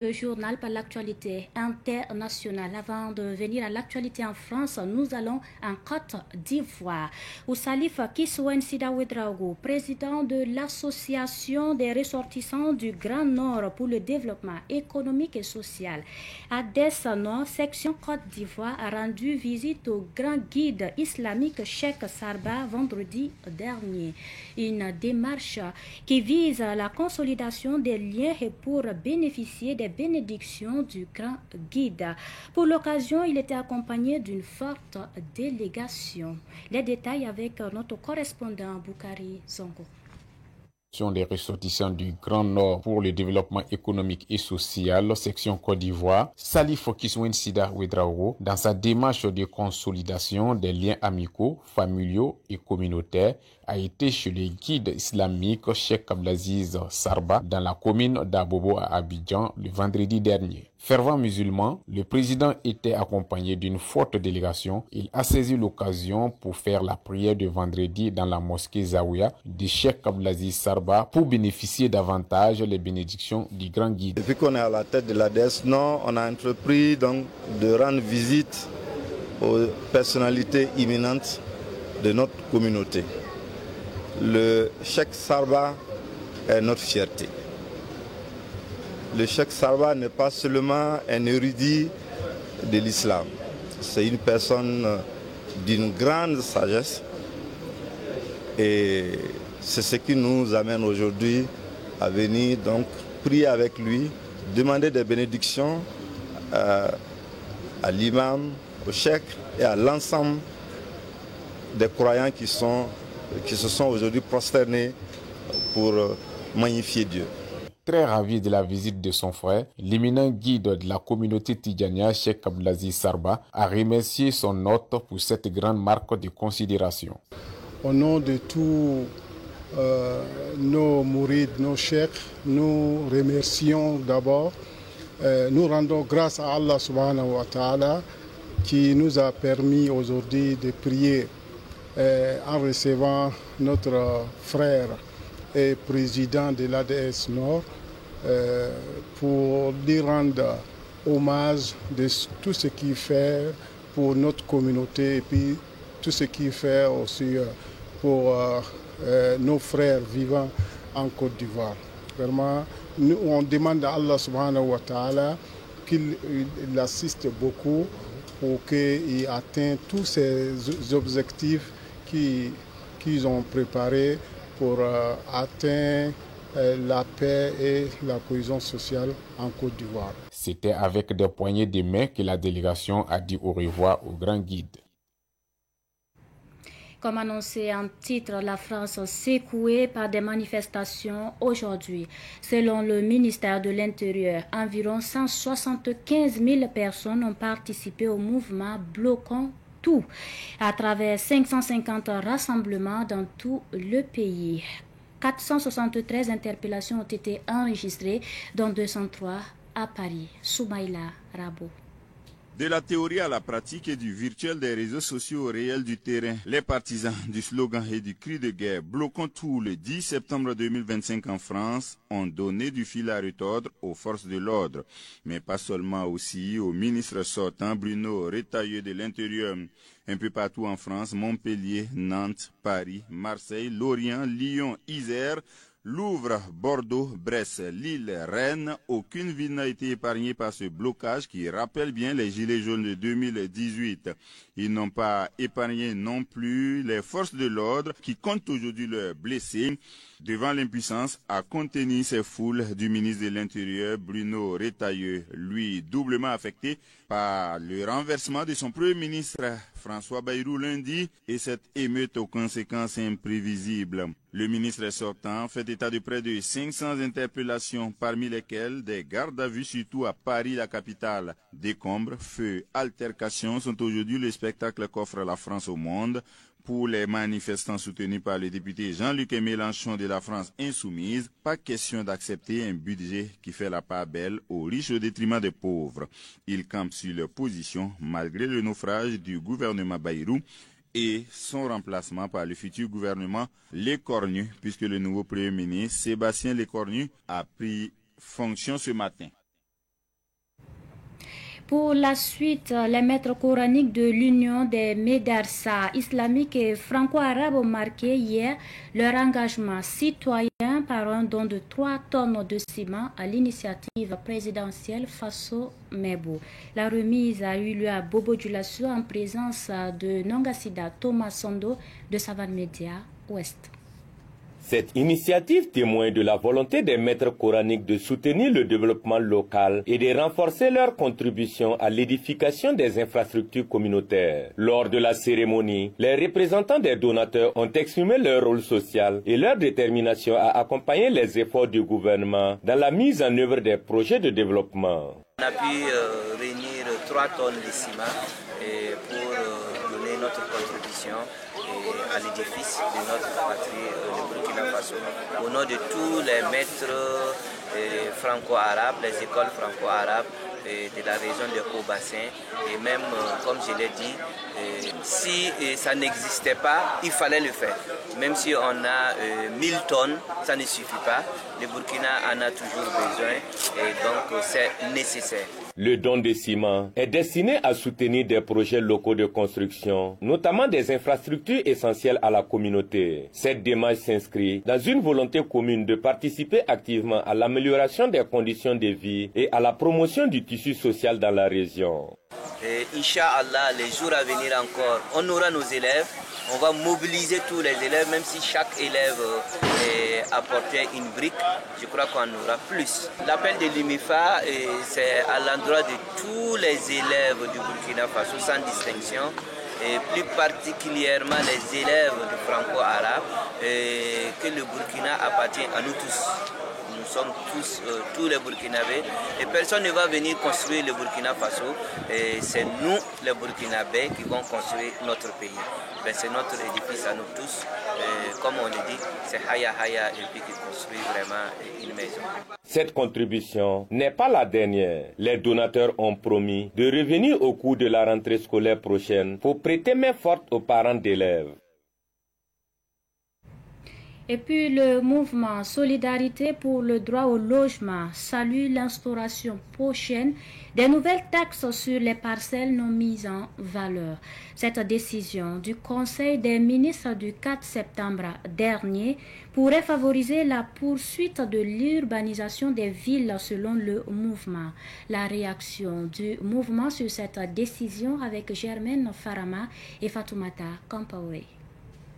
Le journal par l'actualité internationale. Avant de venir à l'actualité en France, nous allons en Côte d'Ivoire, où Salif Kissouen Sida Ouedraogo, président de l'Association des ressortissants du Grand Nord pour le développement économique et social, à Dess Nord, section Côte d'Ivoire, a rendu visite au grand guide islamique Cheikh Sarba vendredi dernier. Une démarche qui vise la consolidation des liens et pour bénéficier des bénédictions du grand guide. Pour l'occasion, il était accompagné d'une forte délégation. Les détails avec notre correspondant Boukari Zongo. Des ressortissants du Grand Nord pour le développement économique et social, section Côte d'Ivoire, Salif Kissouen Sida Ouedraogo, dans sa démarche de consolidation des liens amicaux, familiaux et communautaires, a été chez le guide islamique Cheikh Abdelaziz Sarba dans la commune d'Abobo à Abidjan le vendredi dernier. Fervent musulman, le président était accompagné d'une forte délégation. Il a saisi l'occasion pour faire la prière de vendredi dans la mosquée Zawiya de Cheikh Abdelaziz Sarba pour bénéficier davantage les bénédictions du grand guide. Depuis qu'on est à la tête de l'ADES Nord, on a entrepris donc de rendre visite aux personnalités imminentes de notre communauté. Le Cheikh Sarba est notre fierté. Le Cheikh Sarba n'est pas seulement un érudit de l'islam, c'est une personne d'une grande sagesse et c'est ce qui nous amène aujourd'hui à venir donc prier avec lui, demander des bénédictions à l'imam, au cheikh et à l'ensemble des croyants qui se sont aujourd'hui prosternés pour magnifier Dieu. Très ravi de la visite de son frère, l'éminent guide de la communauté tidjania, Cheikh Abdelaziz Sarba, a remercié son hôte pour cette grande marque de considération. Au nom de tous nos mourides, nos cheikhs, nous remercions d'abord, nous rendons grâce à Allah subhanahu wa ta'ala qui nous a permis aujourd'hui de prier en recevant notre frère et président de l'ADS Nord pour lui rendre hommage de tout ce qu'il fait pour notre communauté et puis tout ce qu'il fait aussi pour nos frères vivant en Côte d'Ivoire. Vraiment, nous, on demande à Allah subhanahu wa ta'ala qu'il assiste beaucoup pour qu'il atteigne tous ces objectifs qu'ils ont préparés pour atteindre la paix et la cohésion sociale en Côte d'Ivoire. C'était avec des poignées de main que la délégation a dit au revoir au grand guide. Comme annoncé en titre, la France secouée par des manifestations aujourd'hui. Selon le ministère de l'Intérieur, environ 175 000 personnes ont participé au mouvement bloquant tout, à travers 550 rassemblements dans tout le pays. 473 interpellations ont été enregistrées, dont 203 à Paris. Soumaïla Rabo. De la théorie à la pratique et du virtuel des réseaux sociaux au réel du terrain, les partisans du slogan et du cri de guerre bloquant tout le 10 septembre 2025 en France ont donné du fil à retordre aux forces de l'ordre, mais pas seulement, aussi au ministre sortant Bruno Retailleau de l'Intérieur. Un peu partout en France, Montpellier, Nantes, Paris, Marseille, Lorient, Lyon, Isère, Louvre, Bordeaux, Brest, Lille, Rennes, aucune ville n'a été épargnée par ce blocage qui rappelle bien les gilets jaunes de 2018. Ils n'ont pas épargné non plus les forces de l'ordre qui comptent aujourd'hui leurs blessés devant l'impuissance à contenir ces foules du ministre de l'Intérieur Bruno Retailleau, lui doublement affecté par le renversement de son premier ministre François Bayrou lundi et cette émeute aux conséquences imprévisibles. Le ministre sortant fait état de près de 500 interpellations, parmi lesquelles des gardes à vue, surtout à Paris, la capitale. Décombres, feux, altercations sont aujourd'hui le spectacle qu'offre la France au monde. Pour les manifestants soutenus par le député Jean-Luc Mélenchon de la France insoumise, pas question d'accepter un budget qui fait la part belle aux riches au détriment des pauvres. Ils campent sur leur position malgré le naufrage du gouvernement Bayrou et son remplacement par le futur gouvernement Lecornu, puisque le nouveau Premier ministre Sébastien Lecornu a pris fonction ce matin. Pour la suite, les maîtres coraniques de l'Union des médersa islamiques et franco-arabes ont marqué hier leur engagement citoyen par un don de 3 tonnes de ciment à l'initiative présidentielle Faso Mebo. La remise a eu lieu à Bobo Dioulasso en présence de Nongasida Thomas Sondo de Savane Média Ouest. Cette initiative témoigne de la volonté des maîtres coraniques de soutenir le développement local et de renforcer leur contribution à l'édification des infrastructures communautaires. Lors de la cérémonie, les représentants des donateurs ont exprimé leur rôle social et leur détermination à accompagner les efforts du gouvernement dans la mise en œuvre des projets de développement. On a pu réunir 3 tonnes de ciment pour donner notre contribution à l'édifice de notre patrie, le Burkina Faso. Au nom de tous les maîtres franco-arabes, les écoles franco-arabes de la région de Haut-Bassin, et même, comme je l'ai dit, si ça n'existait pas, il fallait le faire. Même si on a 1000 tonnes, ça ne suffit pas. Le Burkina en a toujours besoin et donc c'est nécessaire. Le don de ciment est destiné à soutenir des projets locaux de construction, notamment des infrastructures essentielles à la communauté. Cette démarche s'inscrit dans une volonté commune de participer activement à l'amélioration des conditions de vie et à la promotion du tissu social dans la région. Inch'Allah, les jours à venir encore, on aura nos élèves. On va mobiliser tous les élèves, même si chaque élève apportait une brique, je crois qu'on aura plus. L'appel de l'UMIFA, c'est à l'endroit de tous les élèves du Burkina Faso, sans distinction, et plus particulièrement les élèves du franco-arabe, que le Burkina appartient à nous tous. Nous sommes tous les Burkinabés, et personne ne va venir construire le Burkina Faso, c'est nous les Burkinabés qui vont construire notre pays. C'est notre édifice à nous tous, comme on le dit, c'est Haya Haya et puis qui construit vraiment une maison. Cette contribution n'est pas la dernière. Les donateurs ont promis de revenir au cours de la rentrée scolaire prochaine pour prêter main forte aux parents d'élèves. Et puis le mouvement Solidarité pour le droit au logement salue l'instauration prochaine des nouvelles taxes sur les parcelles non mises en valeur. Cette décision du Conseil des ministres du 4 septembre dernier pourrait favoriser la poursuite de l'urbanisation des villes selon le mouvement. La réaction du mouvement sur cette décision avec Germaine Farama et Fatoumata Kampaoui.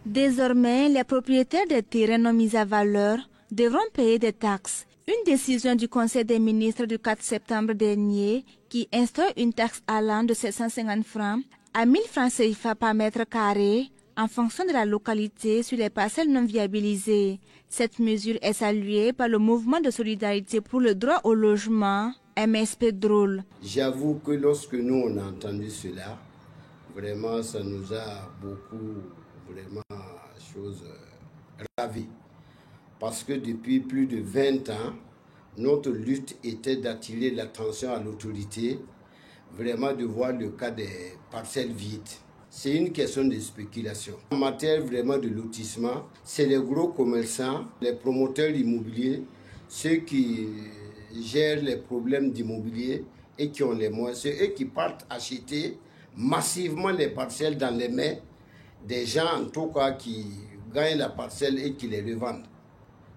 Désormais, les propriétaires des terrains non mis à valeur devront payer des taxes. Une décision du Conseil des ministres du 4 septembre dernier qui instaure une taxe allant de 750 francs à 1000 francs CFA par mètre carré en fonction de la localité sur les parcelles non viabilisées. Cette mesure est saluée par le mouvement de solidarité pour le droit au logement, MSP Drôle. J'avoue que lorsque nous on a entendu cela, vraiment ça nous a beaucoup ravis. Parce que depuis plus de 20 ans, notre lutte était d'attirer l'attention à l'autorité, vraiment de voir le cas des parcelles vides. C'est une question de spéculation. En matière vraiment de lotissement, c'est les gros commerçants, les promoteurs immobiliers, ceux qui gèrent les problèmes d'immobilier et qui ont les moyens, c'est eux qui partent acheter massivement les parcelles dans les mains des gens en tout cas qui gagnent la parcelle et qui les revendent.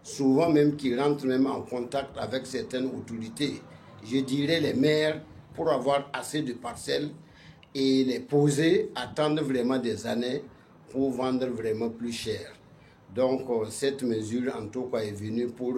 Souvent même qui rentrent même en contact avec certaines autorités, je dirais les maires, pour avoir assez de parcelles et les poser, attendre vraiment des années pour vendre vraiment plus cher. Donc cette mesure en tout cas est venue pour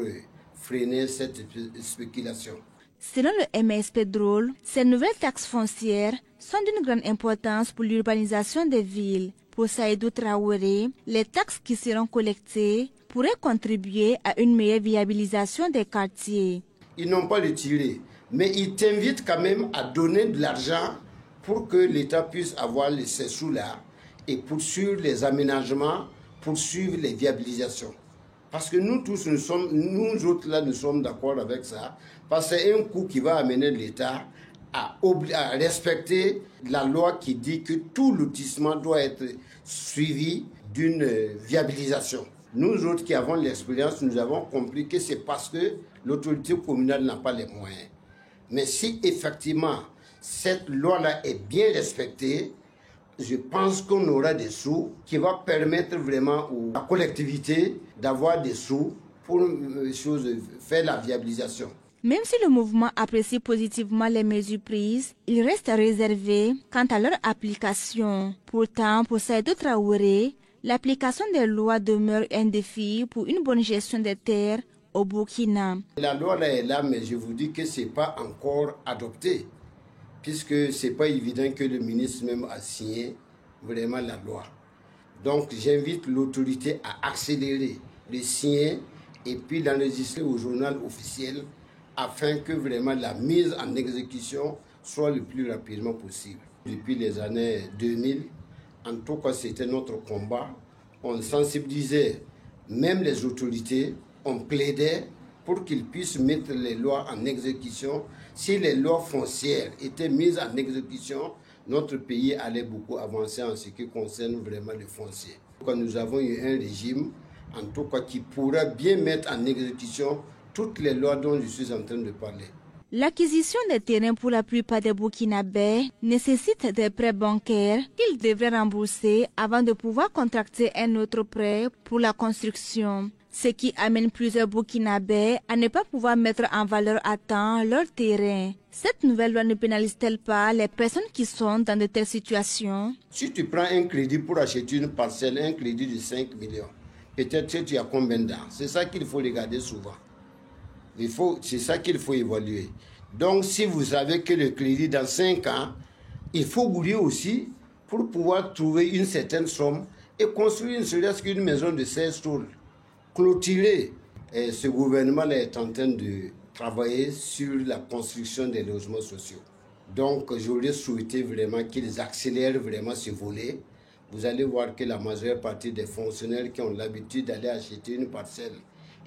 freiner cette spéculation. Selon le MSP Drôle, ces nouvelles taxes foncières sont d'une grande importance pour l'urbanisation des villes. Pour Saïdou Traoré, les taxes qui seront collectées pourraient contribuer à une meilleure viabilisation des quartiers. Ils n'ont pas retiré, mais ils t'invitent quand même à donner de l'argent pour que l'État puisse avoir ces sous-là et poursuivre les aménagements, poursuivre les viabilisations. Parce que nous tous, nous autres là, nous sommes d'accord avec ça, parce que c'est un coût qui va amener l'État à respecter la loi qui dit que tout lotissement doit être suivi d'une viabilisation. Nous autres qui avons l'expérience, nous avons compris que c'est parce que l'autorité communale n'a pas les moyens. Mais si effectivement cette loi-là est bien respectée, je pense qu'on aura des sous qui vont permettre vraiment à la collectivité d'avoir des sous pour faire la viabilisation. Même si le mouvement apprécie positivement les mesures prises, il reste réservé quant à leur application. Pourtant, pour Seydou Traoré, l'application des lois demeure un défi pour une bonne gestion des terres au Burkina. La loi là est là, mais je vous dis que ce n'est pas encore adopté, puisque ce n'est pas évident que le ministre même a signé vraiment la loi. Donc j'invite l'autorité à accélérer le signer et puis l'enregistrer au journal officiel afin que vraiment la mise en exécution soit le plus rapidement possible. Depuis les années 2000, en tout cas c'était notre combat, on sensibilisait même les autorités, on plaidait pour qu'ils puissent mettre les lois en exécution. Si les lois foncières étaient mises en exécution, notre pays allait beaucoup avancer en ce qui concerne vraiment le foncier. Quand nous avons eu un régime, en tout cas, qui pourra bien mettre en exécution toutes les lois dont je suis en train de parler. L'acquisition des terrains pour la plupart des Burkinabés nécessite des prêts bancaires qu'ils devraient rembourser avant de pouvoir contracter un autre prêt pour la construction. Ce qui amène plusieurs Burkinabés à ne pas pouvoir mettre en valeur à temps leur terrain. Cette nouvelle loi ne pénalise-t-elle pas les personnes qui sont dans de telles situations? Si tu prends un crédit pour acheter une parcelle, un crédit de 5 millions, peut-être que tu as combien d'ans? C'est ça qu'il faut regarder souvent. C'est ça qu'il faut évaluer. Donc si vous savez que le crédit dans 5 ans, il faut bouger aussi pour pouvoir trouver une certaine somme et construire une seule qu'une maison de 16 tours. Clôturer. Et ce gouvernement-là est en train de travailler sur la construction des logements sociaux. Donc j'aurais souhaité vraiment qu'ils accélèrent vraiment ce volet. Vous allez voir que la majeure partie des fonctionnaires qui ont l'habitude d'aller acheter une parcelle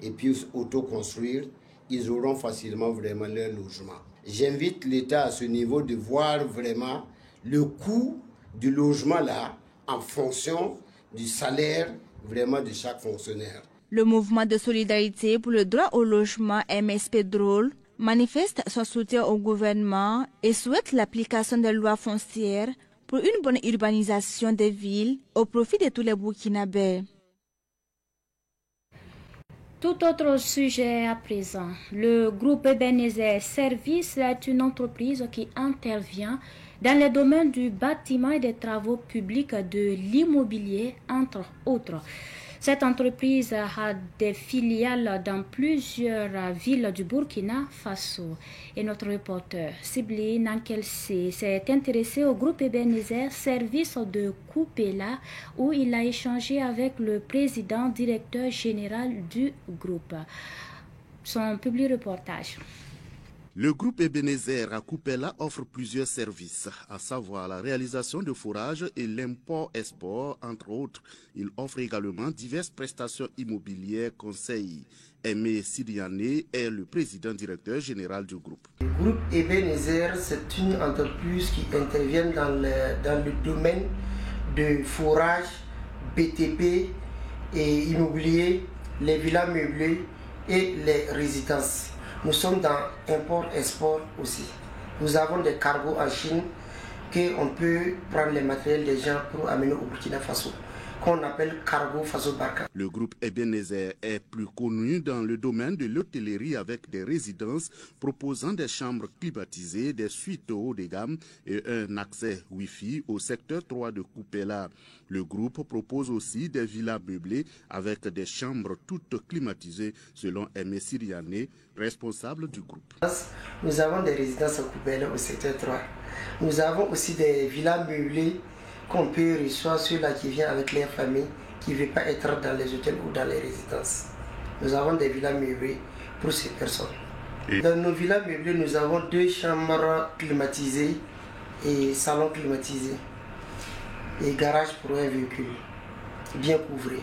et puis auto-construire, ils auront facilement vraiment leur logement. J'invite l'État à ce niveau de voir vraiment le coût du logement là en fonction du salaire vraiment de chaque fonctionnaire. Le mouvement de solidarité pour le droit au logement MSP Drôle manifeste son soutien au gouvernement et souhaite l'application des lois foncières pour une bonne urbanisation des villes au profit de tous les Burkinabés. Tout autre sujet à présent. Le groupe Ebenezer Service est une entreprise qui intervient dans les domaines du bâtiment et des travaux publics, de l'immobilier, entre autres. Cette entreprise a des filiales dans plusieurs villes du Burkina Faso. Et notre reporter, Sibli Nankelsé, s'est intéressé au groupe Ebenezer Service de Koupela, où il a échangé avec le président directeur général du groupe. Son public reportage. Le groupe Ebenezer à Koupela offre plusieurs services, à savoir la réalisation de forages et l'import-export, entre autres. Il offre également diverses prestations immobilières, conseils. Aimé Sidiane est le président directeur général du groupe. Le groupe Ebenezer, c'est une entreprise qui intervient dans le domaine de forage, BTP et immobilier, les villas meublées et les résidences. Nous sommes dans import-export aussi. Nous avons des cargos en Chine qu'on peut prendre les matériels des gens pour amener au Burkina Faso, qu'on appelle cargo Faso Barca. Le groupe Ebenezer est plus connu dans le domaine de l'hôtellerie avec des résidences proposant des chambres climatisées, des suites haut de gamme et un accès Wi-Fi au secteur 3 de Koupela. Le groupe propose aussi des villas meublées avec des chambres toutes climatisées selon Aimé Siriane, responsable du groupe. Nous avons des résidences à Koupela au secteur 3. Nous avons aussi des villas meublées qu'on peut recevoir ceux-là qui viennent avec leur famille, qui ne veulent pas être dans les hôtels ou dans les résidences. Nous avons des villas meublées pour ces personnes. Dans nos villas meublées, nous avons 2 chambres climatisées et salons climatisés et garage pour un véhicule bien couvré.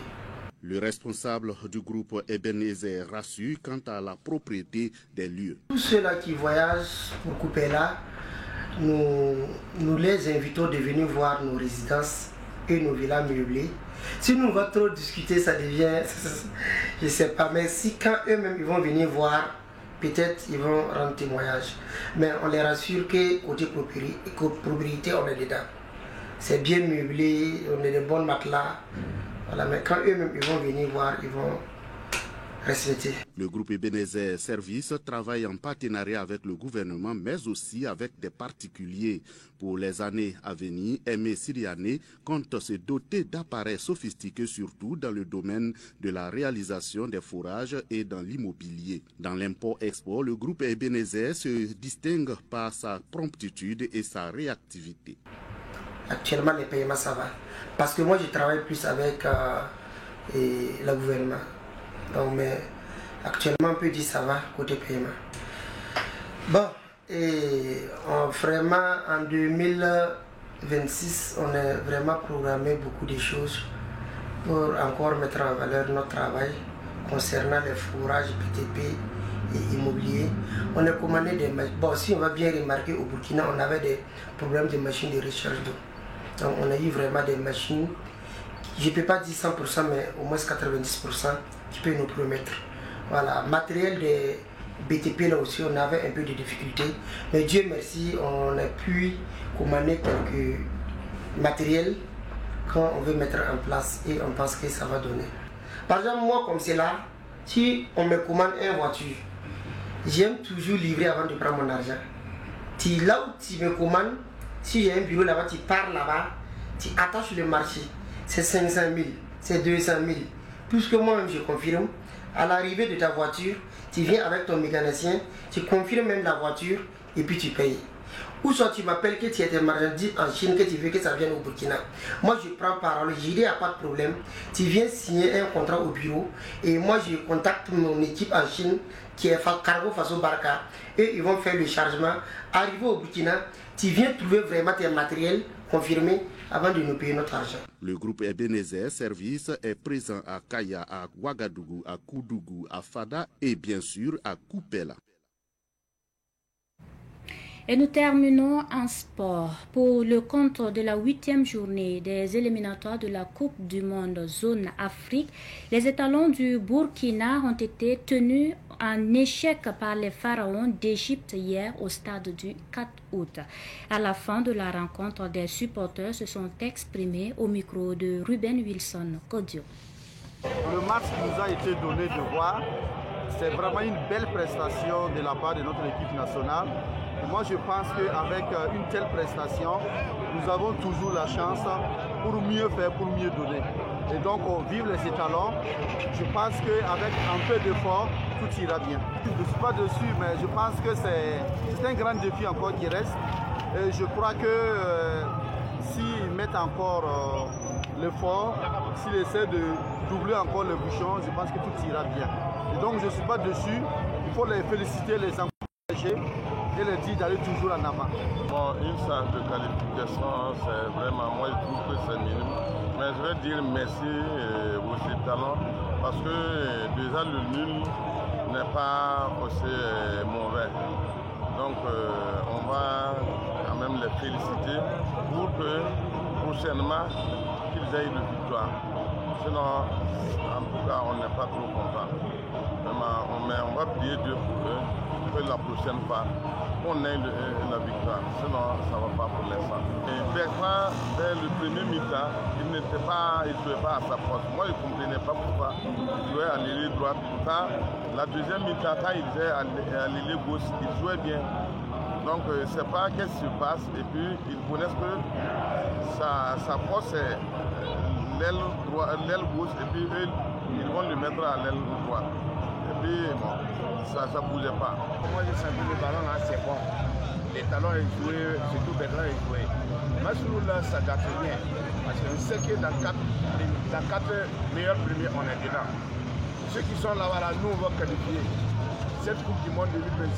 Le responsable du groupe Ebenezer rassure quant à la propriété des lieux. Tous ceux-là qui voyagent pour Koupela, nous les invitons de venir voir nos résidences et nos villas meublées. Si nous va trop discuter, ça devient, je ne sais pas, mais si quand eux-mêmes ils vont venir voir peut-être ils vont rendre témoignage. Mais on les rassure que côté propriété, on est dedans. C'est bien meublé, on a de bons matelas. Voilà, mais quand eux-mêmes ils vont venir voir, ils vont respecter. Le groupe Ebenezer Service travaille en partenariat avec le gouvernement, mais aussi avec des particuliers. Pour les années à venir, Aimé Siriané compte se doter d'appareils sophistiqués, surtout dans le domaine de la réalisation des forages et dans l'immobilier. Dans l'import-export, le groupe Ebenezer se distingue par sa promptitude et sa réactivité. Actuellement, les paiements, ça va. Parce que moi, je travaille plus avec le gouvernement. Donc, mais actuellement, on peut dire ça va côté paiement. Bon, et vraiment, en 2026, on a vraiment programmé beaucoup de choses pour encore mettre en valeur notre travail concernant les fourrages BTP et immobilier. On a commandé des machines. Bon, si on va bien remarquer, au Burkina, on avait des problèmes de machines de recharge d'eau. Donc, on a eu vraiment des machines, je ne peux pas dire 100%, mais au moins 90% qui peut nous promettre. Voilà, matériel de BTP là aussi, on avait un peu de difficultés. Mais Dieu merci, on a pu commander quelques matériels quand on veut mettre en place et on pense que ça va donner. Par exemple, moi comme c'est là, si on me commande une voiture, j'aime toujours livrer avant de prendre mon argent. Là où tu me commandes, si j'ai un bureau là-bas, tu pars là-bas, tu attaches le marché. C'est 500 000, c'est 200 000. Puisque moi-même je confirme, à l'arrivée de ta voiture, tu viens avec ton mécanicien, tu confirmes même la voiture et puis tu payes. Ou soit tu m'appelles que tu as tes marchandises en Chine, que tu veux que ça vienne au Burkina. Moi je prends parole, je dis il n'y a pas de problème. Tu viens signer un contrat au bureau et moi je contacte mon équipe en Chine qui est Cargo Faso Barca et ils vont faire le chargement. Arrivé au Burkina, tu viens trouver vraiment tes matériels confirmés avant de nous payer notre argent. Le groupe Ebenezer Service est présent à Kaya, à Ouagadougou, à Koudougou, à Fada et bien sûr à Koupela. Et nous terminons en sport. Pour le compte de la 8e journée des éliminatoires de la Coupe du Monde Zone Afrique, les étalons du Burkina ont été tenus en échec par les pharaons d'Égypte hier au stade du 4 août. À la fin de la rencontre, des supporters se sont exprimés au micro de Ruben Wilson Kodio. Le match qui nous a été donné de voir, c'est vraiment une belle prestation de la part de notre équipe nationale. Et moi je pense qu'avec une telle prestation, nous avons toujours la chance pour mieux faire, pour mieux donner. Et donc vive les étalons. Je pense qu'avec un peu d'effort, tout ira bien. Je ne suis pas dessus, mais je pense que c'est un grand défi encore qui reste. Et je crois que s'ils mettent encore l'effort, s'ils essaient de doubler encore le bouchon, je pense que tout ira bien. Et donc je ne suis pas dessus. Il faut les féliciter, les encourager et les dire d'aller toujours en avant. Bon, une séance de qualification, c'est vraiment, moi je trouve que c'est minime. Mais je vais dire merci aux étalons parce que déjà le nul n'est pas aussi mauvais. Donc on va quand même les féliciter pour que prochainement qu'ils aient une victoire. Sinon, en tout cas, on n'est pas trop content. Vraiment, on va prier Dieu pour eux, que la prochaine fois, on ait la victoire. Sinon, ça ne va pas pour l'instant. Bertrand, dès le premier mi-temps, il ne jouait pas à sa poste. Moi, je ne comprenais pas pourquoi il jouait à l'ailier droit. Pourtant, la deuxième mi-temps, quand il jouait à l'ailier gauche, il jouait bien. Donc, je ne sais pas qu'est-ce qui se passe. Et puis, ils connaissent que sa force est l'aile gauche. Et puis, eux, ils vont le mettre à l'aile droite. Et puis, bon, ça ne bougeait pas. Moi, j'ai senti le ballon là, c'est bon. Les talons est joué, surtout Bertrand est joué. Massoulou là, ça date bien. Parce qu'on sait que dans 4 meilleurs premiers, on est dedans. Ceux qui sont là-bas, nous, on va qualifier. Cette Coupe du Monde 2026,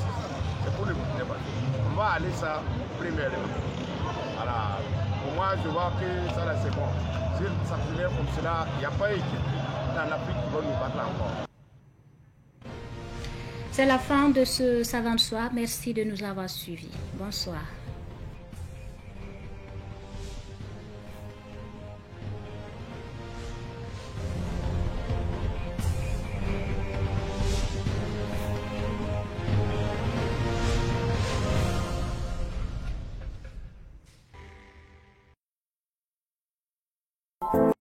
c'est pour le Burkina Faso. On va aller ça premièrement. Voilà. Pour moi, je vois que ça là, c'est bon. Si ça finit comme cela, il n'y a pas équipe dans l'Afrique qui va nous battre encore. C'est la fin de ce Savant Soir. Merci de nous avoir suivis. Bonsoir.